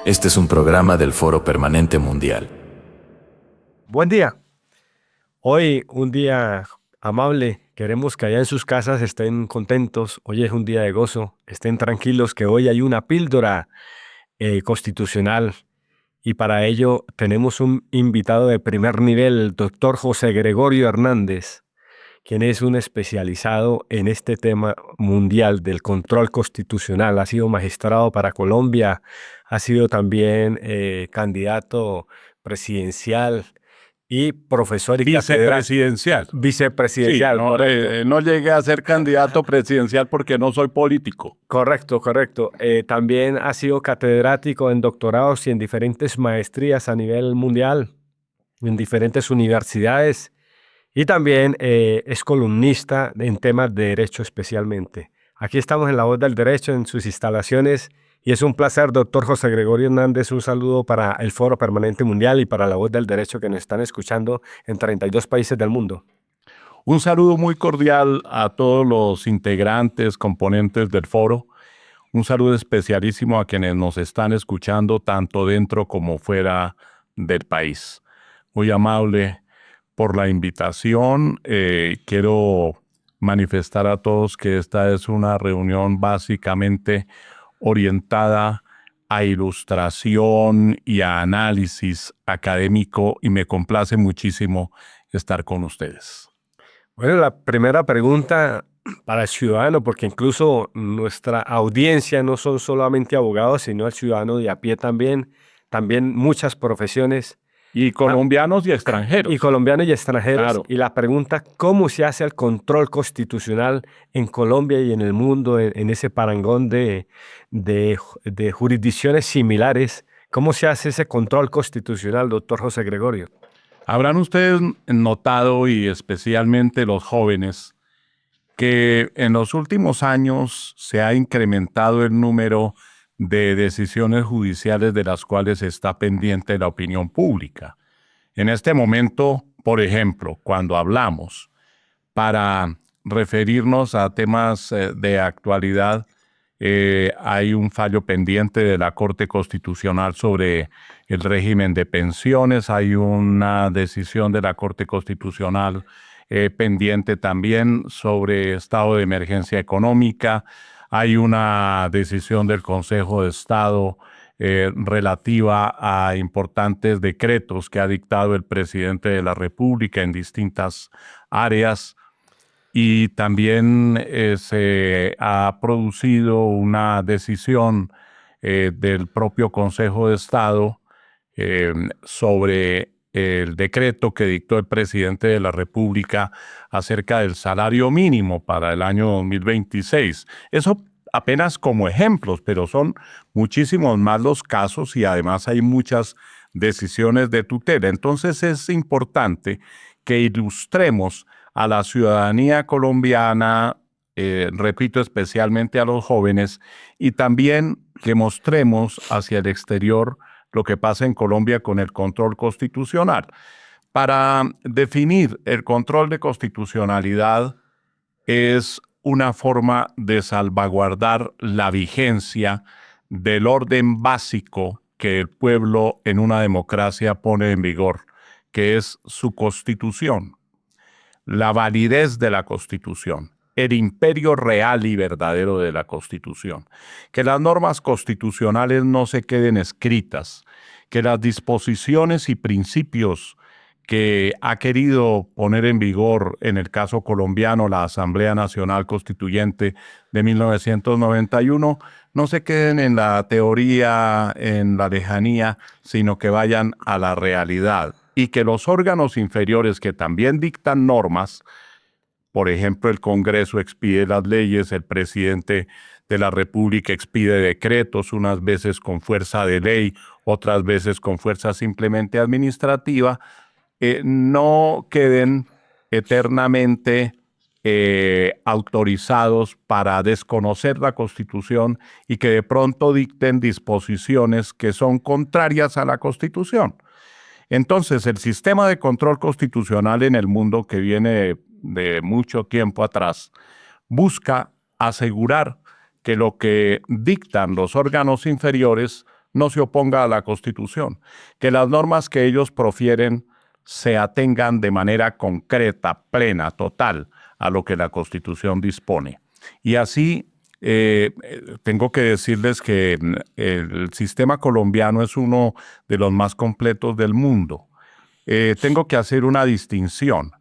Este es un programa del Foro Permanente Mundial. Buen día. Hoy un día amable. Queremos que allá en sus casas estén contentos. Hoy es un día de gozo. Estén tranquilos que hoy hay una píldora constitucional. Y para ello tenemos un invitado de primer nivel, el doctor José Gregorio Hernández, quien es un especializado en este tema mundial del control constitucional. Ha sido magistrado para Colombia, ha sido también candidato presidencial y profesor y catedrático. Vicepresidencial. Sí, Vicepresidencial, no, correcto. no llegué a ser candidato presidencial porque no soy político. Correcto, correcto. También ha sido catedrático en doctorados y en diferentes maestrías a nivel mundial, en diferentes universidades. Y también es columnista en temas de derecho especialmente. Aquí estamos en La Voz del Derecho, en sus instalaciones, y es un placer, doctor José Gregorio Hernández. Un saludo para el Foro Permanente Mundial y para La Voz del Derecho que nos están escuchando en 32 países del mundo. Un saludo muy cordial a todos los integrantes, componentes del foro. Un saludo especialísimo a quienes nos están escuchando tanto dentro como fuera del país. Muy amable por la invitación. Quiero manifestar a todos que esta es una reunión básicamente orientada a ilustración y a análisis académico, y me complace muchísimo estar con ustedes. Bueno, la primera pregunta para el ciudadano, porque incluso nuestra audiencia no son solamente abogados, sino el ciudadano de a pie también muchas profesiones. Y colombianos y extranjeros. Y colombianos y extranjeros. Claro. Y la pregunta, ¿cómo se hace el control constitucional en Colombia y en el mundo, en ese parangón de jurisdicciones similares? ¿Cómo se hace ese control constitucional, doctor José Gregorio? Habrán ustedes notado, y especialmente los jóvenes, que en los últimos años se ha incrementado el número de decisiones judiciales de las cuales está pendiente la opinión pública. En este momento, por ejemplo, cuando hablamos para referirnos a temas de actualidad, hay un fallo pendiente de la Corte Constitucional sobre el régimen de pensiones, hay una decisión de la Corte Constitucional pendiente también sobre estado de emergencia económica, hay una decisión del Consejo de Estado relativa a importantes decretos que ha dictado el presidente de la República en distintas áreas. Y también se ha producido una decisión del propio Consejo de Estado sobre el decreto que dictó el presidente de la República acerca del salario mínimo para el año 2026. Eso apenas como ejemplos, pero son muchísimos más los casos y además hay muchas decisiones de tutela. Entonces es importante que ilustremos a la ciudadanía colombiana, repito, especialmente a los jóvenes, y también que mostremos hacia el exterior lo que pasa en Colombia con el control constitucional. Para definir el control de constitucionalidad es una forma de salvaguardar la vigencia del orden básico que el pueblo en una democracia pone en vigor, que es su constitución. La validez de la Constitución, el imperio real y verdadero de la Constitución, que las normas constitucionales no se queden escritas, que las disposiciones y principios que ha querido poner en vigor, en el caso colombiano, la Asamblea Nacional Constituyente de 1991, no se queden en la teoría, en la lejanía, sino que vayan a la realidad. Y que los órganos inferiores que también dictan normas, por ejemplo, el Congreso expide las leyes, el presidente de la República expide decretos, unas veces con fuerza de ley, otras veces con fuerza simplemente administrativa, no queden eternamente autorizados para desconocer la Constitución y que de pronto dicten disposiciones que son contrarias a la Constitución. Entonces, el sistema de control constitucional en el mundo, que viene de mucho tiempo atrás, busca asegurar que lo que dictan los órganos inferiores no se oponga a la Constitución, que las normas que ellos profieren se atengan de manera concreta, plena, total a lo que la Constitución dispone. Y así tengo que decirles que el sistema colombiano es uno de los más completos del mundo. Tengo que hacer una distinción.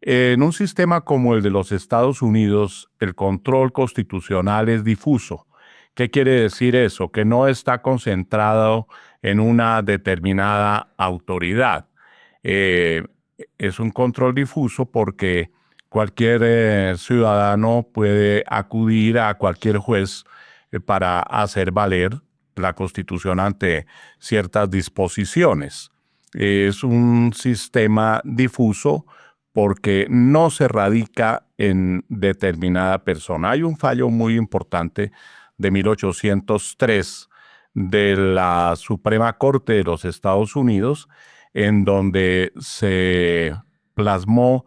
En un sistema como el de los Estados Unidos, el control constitucional es difuso. ¿Qué quiere decir eso? Que no está concentrado en una determinada autoridad. Es un control difuso porque cualquier ciudadano puede acudir a cualquier juez para hacer valer la Constitución ante ciertas disposiciones. Es un sistema difuso porque no se radica en determinada persona. Hay un fallo muy importante de 1803 de la Suprema Corte de los Estados Unidos, en donde se plasmó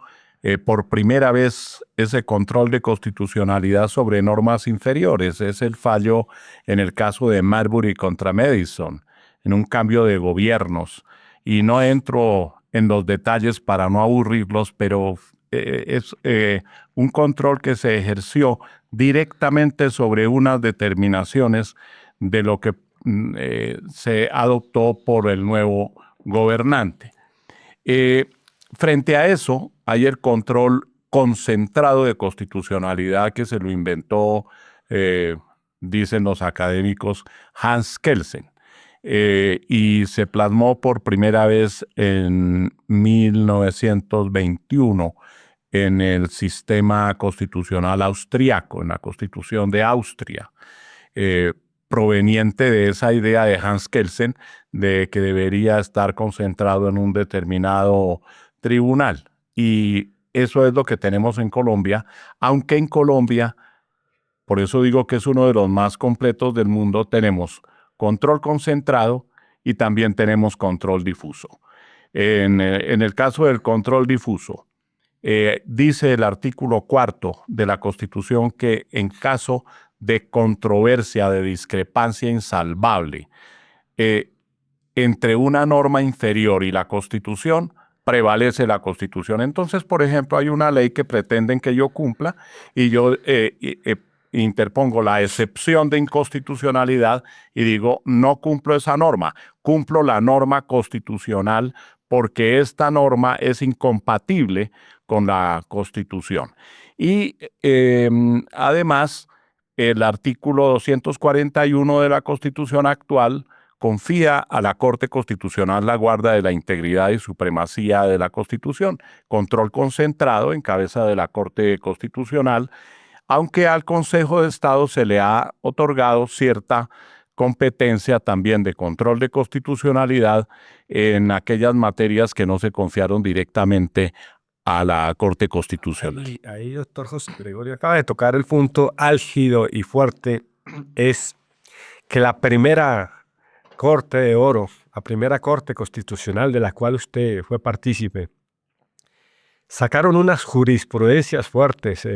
por primera vez ese control de constitucionalidad sobre normas inferiores. Es el fallo en el caso de Marbury contra Madison, en un cambio de gobiernos. Y no entro en los detalles para no aburrirlos, pero es un control que se ejerció directamente sobre unas determinaciones de lo que se adoptó por el nuevo gobernante. Frente a eso, hay el control concentrado de constitucionalidad que se lo inventó, dicen los académicos, Hans Kelsen. Y se plasmó por primera vez en 1921 en el sistema constitucional austriaco, en la Constitución de Austria, proveniente de esa idea de Hans Kelsen de que debería estar concentrado en un determinado tribunal. Y eso es lo que tenemos en Colombia, aunque en Colombia, por eso digo que es uno de los más completos del mundo, tenemos control concentrado y también tenemos control difuso. En el caso del control difuso, dice el artículo 4 de la Constitución que en caso de controversia, de discrepancia insalvable entre una norma inferior y la Constitución, prevalece la Constitución. Entonces, por ejemplo, hay una ley que pretenden que yo cumpla y yo interpongo la excepción de inconstitucionalidad y digo, no cumplo esa norma, cumplo la norma constitucional porque esta norma es incompatible con la Constitución. Y además, el artículo 241 de la Constitución actual confía a la Corte Constitucional la guarda de la integridad y supremacía de la Constitución, control concentrado en cabeza de la Corte Constitucional, aunque al Consejo de Estado se le ha otorgado cierta competencia también de control de constitucionalidad en aquellas materias que no se confiaron directamente a la Corte Constitucional. Ahí, doctor José Gregorio, acaba de tocar el punto álgido y fuerte, es que la primera Corte de Oro, la primera Corte Constitucional de la cual usted fue partícipe, sacaron unas jurisprudencias fuertes,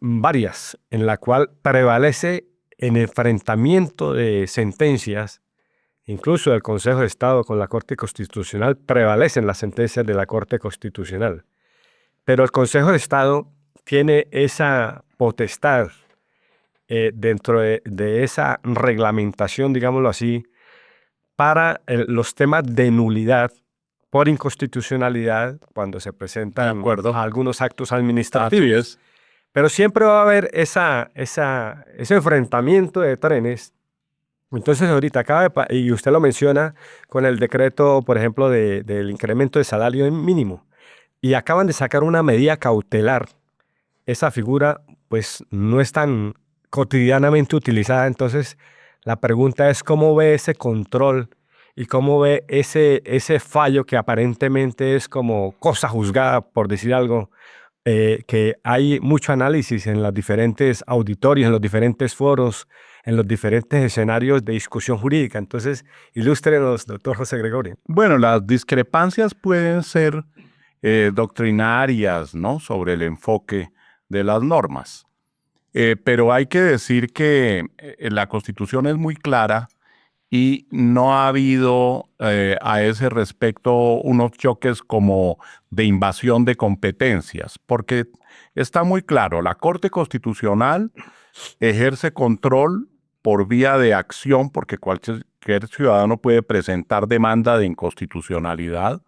varias, en la cual prevalece en enfrentamiento de sentencias, incluso del Consejo de Estado con la Corte Constitucional, prevalecen las sentencias de la Corte Constitucional. Pero el Consejo de Estado tiene esa potestad dentro de esa reglamentación, digámoslo así, para los temas de nulidad por inconstitucionalidad cuando se presentan algunos actos administrativos. Pero siempre va a haber ese enfrentamiento de trenes. Entonces ahorita y usted lo menciona con el decreto, por ejemplo, del incremento de salario mínimo. Y acaban de sacar una medida cautelar. Esa figura pues no es tan cotidianamente utilizada. Entonces la pregunta es cómo ve ese control y cómo ve ese fallo que aparentemente es como cosa juzgada, por decir algo, que hay mucho análisis en los diferentes auditorios, en los diferentes foros, en los diferentes escenarios de discusión jurídica. Entonces, ilústrenos, doctor José Gregorio. Bueno, las discrepancias pueden ser doctrinarias, ¿no?, sobre el enfoque de las normas. Pero hay que decir que la Constitución es muy clara y no ha habido a ese respecto unos choques como de invasión de competencias, porque está muy claro, la Corte Constitucional ejerce control por vía de acción, porque cualquier ciudadano puede presentar demanda de inconstitucionalidad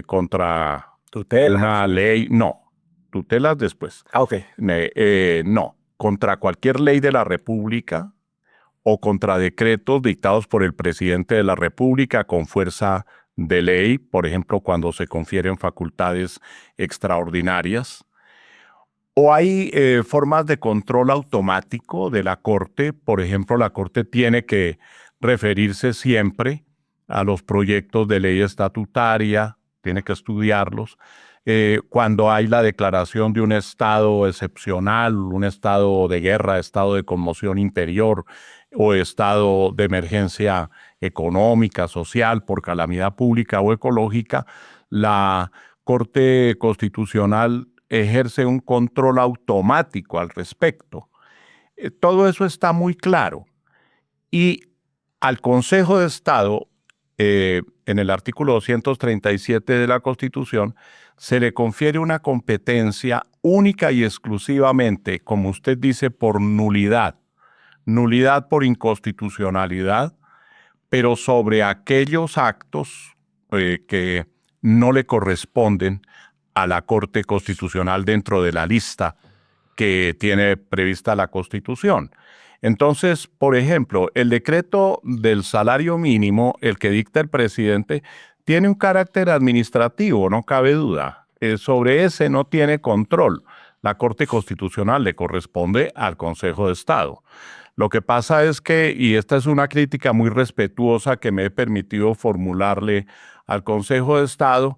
contra Tutela. una ley. No, tutelas después. Ah, ok. No, contra cualquier ley de la República o contra decretos dictados por el presidente de la República con fuerza de ley, por ejemplo, cuando se confieren facultades extraordinarias. O hay formas de control automático de la Corte. Por ejemplo, la Corte tiene que referirse siempre a los proyectos de ley estatutaria, tiene que estudiarlos. Cuando hay la declaración de un estado excepcional, un estado de guerra, estado de conmoción interior o estado de emergencia económica, social, por calamidad pública o ecológica, la Corte Constitucional ejerce un control automático al respecto. Todo eso está muy claro. Y al Consejo de Estado, en el artículo 237 de la Constitución, se le confiere una competencia única y exclusivamente, como usted dice, por nulidad. Nulidad por inconstitucionalidad, pero sobre aquellos actos que no le corresponden a la Corte Constitucional dentro de la lista que tiene prevista la Constitución. Entonces, por ejemplo, el decreto del salario mínimo, el que dicta el presidente, tiene un carácter administrativo, no cabe duda. Sobre ese no tiene control. La Corte Constitucional le corresponde al Consejo de Estado. Lo que pasa es que, y esta es una crítica muy respetuosa que me he permitido formularle al Consejo de Estado,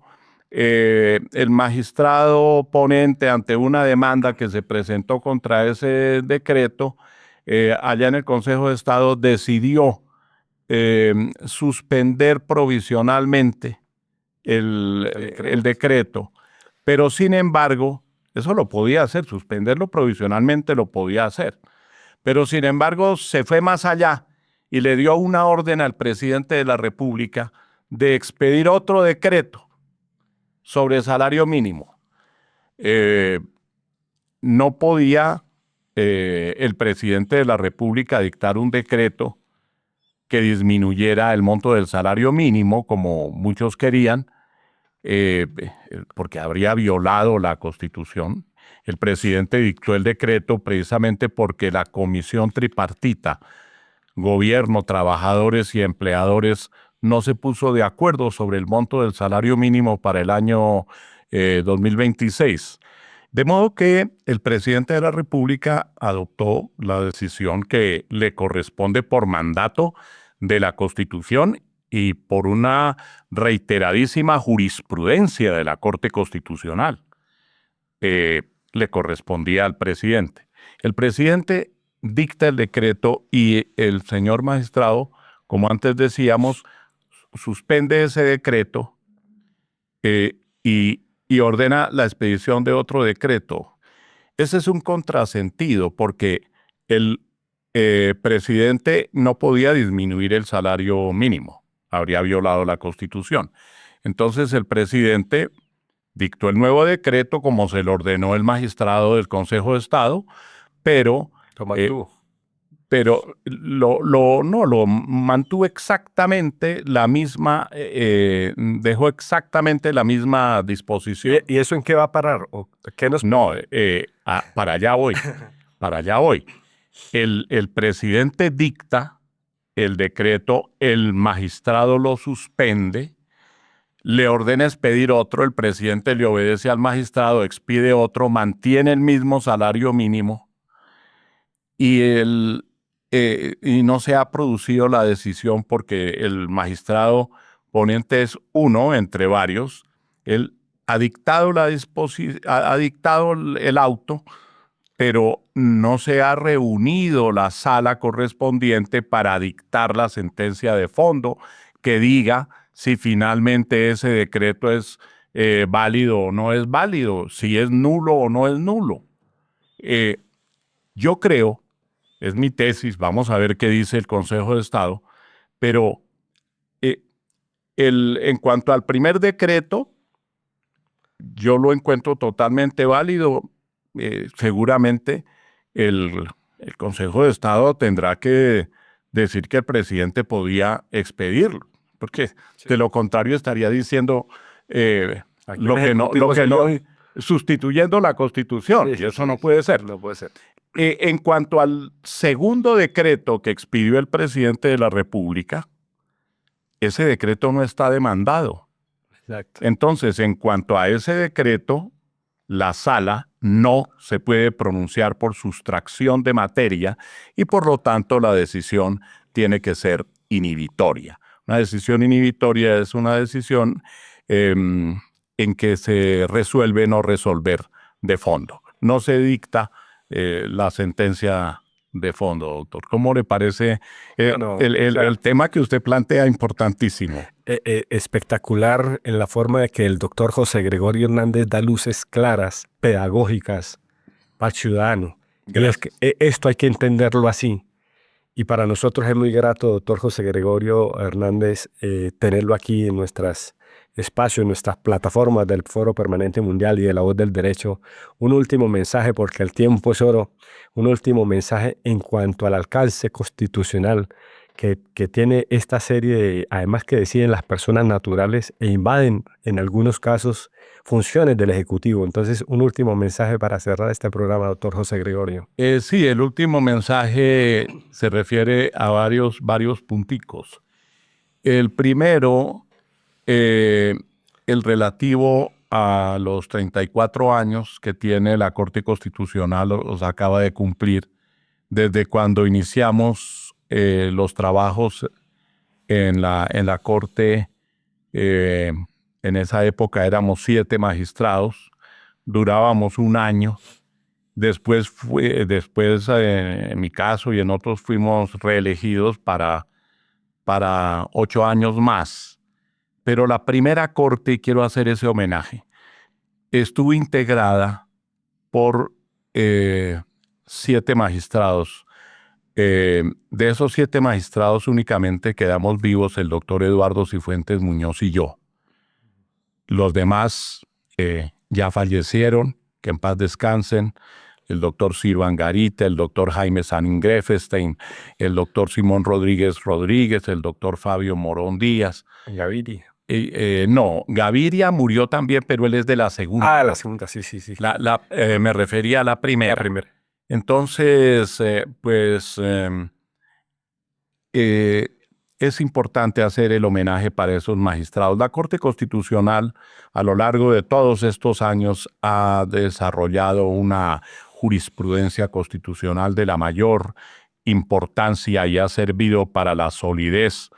el magistrado ponente ante una demanda que se presentó contra ese decreto, allá en el Consejo de Estado decidió suspender provisionalmente el decreto, pero sin embargo, eso lo podía hacer, suspenderlo provisionalmente lo podía hacer, pero sin embargo se fue más allá y le dio una orden al presidente de la República de expedir otro decreto sobre salario mínimo. No podía el presidente de la República dictar un decreto que disminuyera el monto del salario mínimo, como muchos querían, porque habría violado la Constitución. El presidente dictó el decreto precisamente porque la comisión tripartita, gobierno, trabajadores y empleadores, no se puso de acuerdo sobre el monto del salario mínimo para el año 2026. De modo que el presidente de la República adoptó la decisión que le corresponde por mandato de la Constitución y por una reiteradísima jurisprudencia de la Corte Constitucional. Le correspondía al presidente. El presidente dicta el decreto y el señor magistrado, como antes decíamos, suspende ese decreto y ordena la expedición de otro decreto. Ese es un contrasentido porque el presidente no podía disminuir el salario mínimo, habría violado la Constitución. Entonces el presidente dictó el nuevo decreto como se lo ordenó el magistrado del Consejo de Estado, pero lo mantuvo exactamente la misma, dejó exactamente la misma disposición. ¿Y eso en qué va a parar? ¿O qué nos... No, para allá voy, para allá voy. El presidente dicta el decreto, el magistrado lo suspende, le ordena expedir otro, el presidente le obedece al magistrado, expide otro, mantiene el mismo salario mínimo y no se ha producido la decisión porque el magistrado ponente es uno entre varios. Él ha dictado ha dictado el auto, pero no se ha reunido la sala correspondiente para dictar la sentencia de fondo que diga si finalmente ese decreto es válido o no es válido, si es nulo o no es nulo. Yo creo, es mi tesis, vamos a ver qué dice el Consejo de Estado, Pero en cuanto al primer decreto, yo lo encuentro totalmente válido. Seguramente el Consejo de Estado tendrá que decir que el presidente podía expedirlo, porque de lo contrario estaría diciendo lo que no, sustituyendo la Constitución, y eso no puede ser. No puede ser. En cuanto al segundo decreto que expidió el presidente de la República, ese decreto no está demandado. Exacto. Entonces, en cuanto a ese decreto, la sala no se puede pronunciar por sustracción de materia y por lo tanto la decisión tiene que ser inhibitoria. Una decisión inhibitoria es una decisión en que se resuelve no resolver de fondo. No se dicta la sentencia de fondo, doctor. ¿Cómo le parece el tema que usted plantea? Importantísimo. Espectacular en la forma de que el doctor José Gregorio Hernández da luces claras, pedagógicas para el ciudadano. Y es que esto hay que entenderlo así. Y para nosotros es muy grato, doctor José Gregorio Hernández, tenerlo aquí en nuestros espacios, en nuestras plataformas del Foro Permanente Mundial y de La Voz del Derecho. Un último mensaje, porque el tiempo es oro, un último mensaje en cuanto al alcance constitucional que tiene esta serie de, además que deciden las personas naturales e invaden en algunos casos funciones del Ejecutivo. Entonces, un último mensaje para cerrar este programa, doctor José Gregorio. Sí, el último mensaje se refiere a varios punticos. El primero, el relativo a los 34 años que tiene la Corte Constitucional, los acaba de cumplir desde cuando iniciamos los trabajos en la Corte. En esa época éramos 7 magistrados, durábamos un año. Después, en mi caso y en otros, fuimos reelegidos para 8 años más. Pero la primera corte, y quiero hacer ese homenaje, estuvo integrada por 7 magistrados. De esos 7 magistrados únicamente quedamos vivos el doctor Eduardo Cifuentes Muñoz y yo. Los demás ya fallecieron, que en paz descansen. El doctor Ciro Angarita, el doctor Jaime Sanín Grefestein, el doctor Simón Rodríguez, el doctor Fabio Morón Díaz. Gaviria. No, Gaviria murió también, pero él es de la segunda. Ah, la segunda, sí. Me refería a la primera. La primera. Entonces, es importante hacer el homenaje para esos magistrados. La Corte Constitucional, a lo largo de todos estos años, ha desarrollado una jurisprudencia constitucional de la mayor importancia y ha servido para la solidez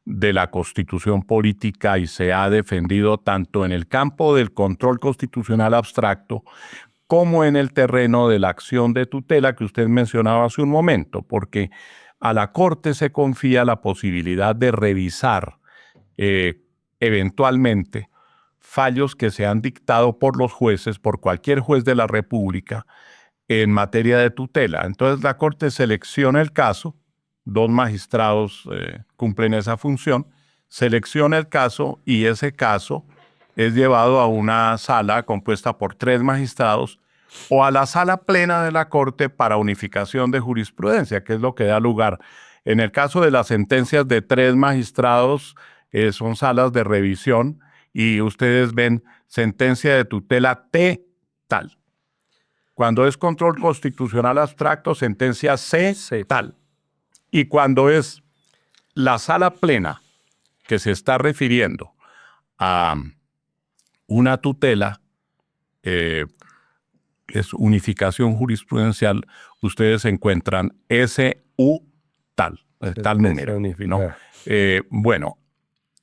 de la Constitución política y se ha defendido tanto en el campo del control constitucional abstracto como en el terreno de la acción de tutela que usted mencionaba hace un momento, porque a la Corte se confía la posibilidad de revisar eventualmente fallos que se han dictado por los jueces, por cualquier juez de la República, en materia de tutela. Entonces la Corte selecciona el caso, 2 magistrados cumplen esa función, selecciona el caso y ese caso es llevado a una sala compuesta por 3 magistrados o a la sala plena de la Corte para unificación de jurisprudencia, que es lo que da lugar. En el caso de las sentencias de 3 magistrados, son salas de revisión y ustedes ven sentencia de tutela T tal. Cuando es control constitucional abstracto, sentencia C tal. Y cuando es la sala plena que se está refiriendo a una tutela, es unificación jurisprudencial, ustedes encuentran SU tal número, ¿no? Bueno,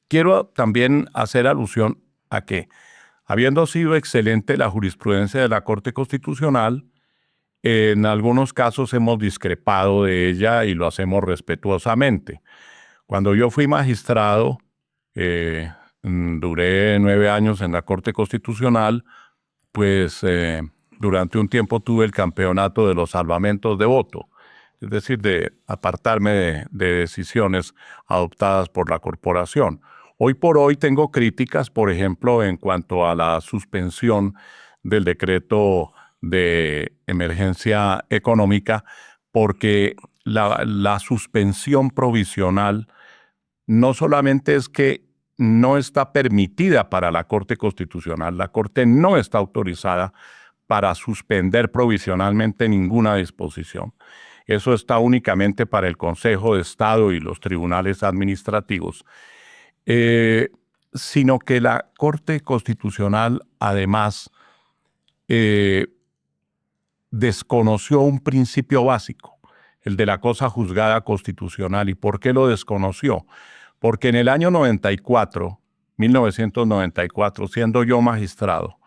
quiero también hacer alusión a que, habiendo sido excelente la jurisprudencia de la Corte Constitucional, en algunos casos hemos discrepado de ella y lo hacemos respetuosamente. Cuando yo fui magistrado, duré 9 años en la Corte Constitucional, pues durante un tiempo tuve el campeonato de los salvamentos de voto. es decir, de apartarme de decisiones adoptadas por la corporación. Hoy por hoy tengo críticas, por ejemplo, en cuanto a la suspensión del decreto de emergencia económica, porque la suspensión provisional no solamente es que no está permitida para la Corte Constitucional, la Corte no está autorizada para suspender provisionalmente ninguna disposición. Eso está únicamente para el Consejo de Estado y los tribunales administrativos, sino que la Corte Constitucional además desconoció un principio básico, el de la cosa juzgada constitucional. ¿Y por qué lo desconoció? Porque en el año 1994, siendo yo magistrado,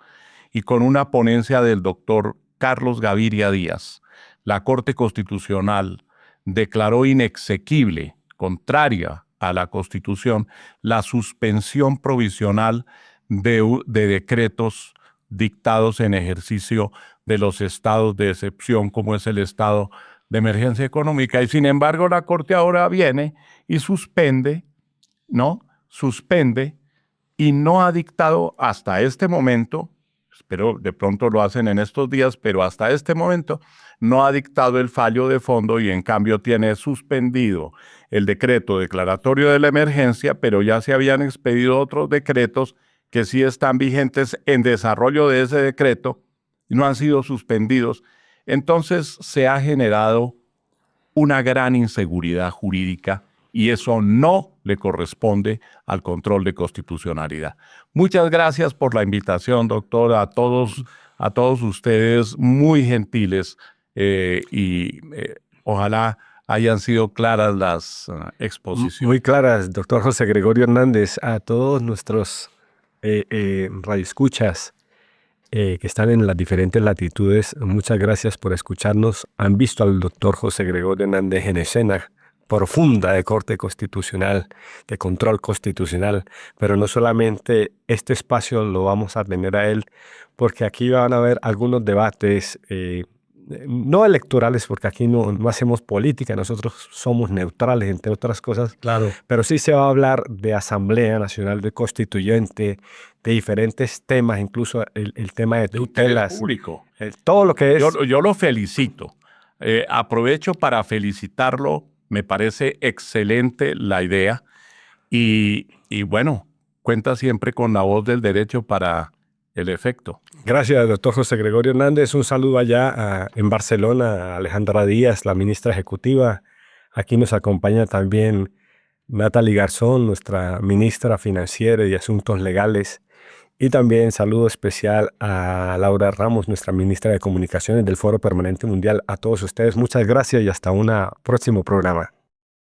y con una ponencia del doctor Carlos Gaviria Díaz, la Corte Constitucional declaró inexequible, contraria a la Constitución, la suspensión provisional de decretos dictados en ejercicio de los estados de excepción, como es el estado de emergencia económica. Y sin embargo, la Corte ahora viene y suspende, y no ha dictado hasta este momento, espero de pronto lo hacen en estos días, pero hasta este momento no ha dictado el fallo de fondo y en cambio tiene suspendido el decreto declaratorio de la emergencia, pero ya se habían expedido otros decretos que sí están vigentes en desarrollo de ese decreto y no han sido suspendidos. Entonces se ha generado una gran inseguridad jurídica y eso no le corresponde al control de constitucionalidad. Muchas gracias por la invitación, doctor, a todos ustedes, muy gentiles, ojalá hayan sido claras las exposiciones. Muy claras, doctor José Gregorio Hernández. A todos nuestros radioescuchas que están en las diferentes latitudes, muchas gracias por escucharnos. Han visto al doctor José Gregorio Hernández en escena profunda de corte constitucional, de control constitucional, pero no solamente este espacio lo vamos a tener a él, porque aquí van a haber algunos debates no electorales, porque aquí no hacemos política, nosotros somos neutrales, entre otras cosas. Claro. Pero sí se va a hablar de Asamblea Nacional de Constituyente, de diferentes temas, incluso el tema de tutelas. Público. Todo lo que es... Yo lo felicito. Aprovecho para felicitarlo. Me parece excelente la idea. Y bueno, cuenta siempre con la voz del derecho para el efecto. Gracias, doctor José Gregorio Hernández. Un saludo allá en Barcelona a Alejandra Díaz, la ministra ejecutiva. Aquí nos acompaña también Natalie Garzón, nuestra ministra financiera y de Asuntos Legales. Y también saludo especial a Laura Ramos, nuestra ministra de Comunicaciones del Foro Permanente Mundial. A todos ustedes, muchas gracias y hasta un próximo programa.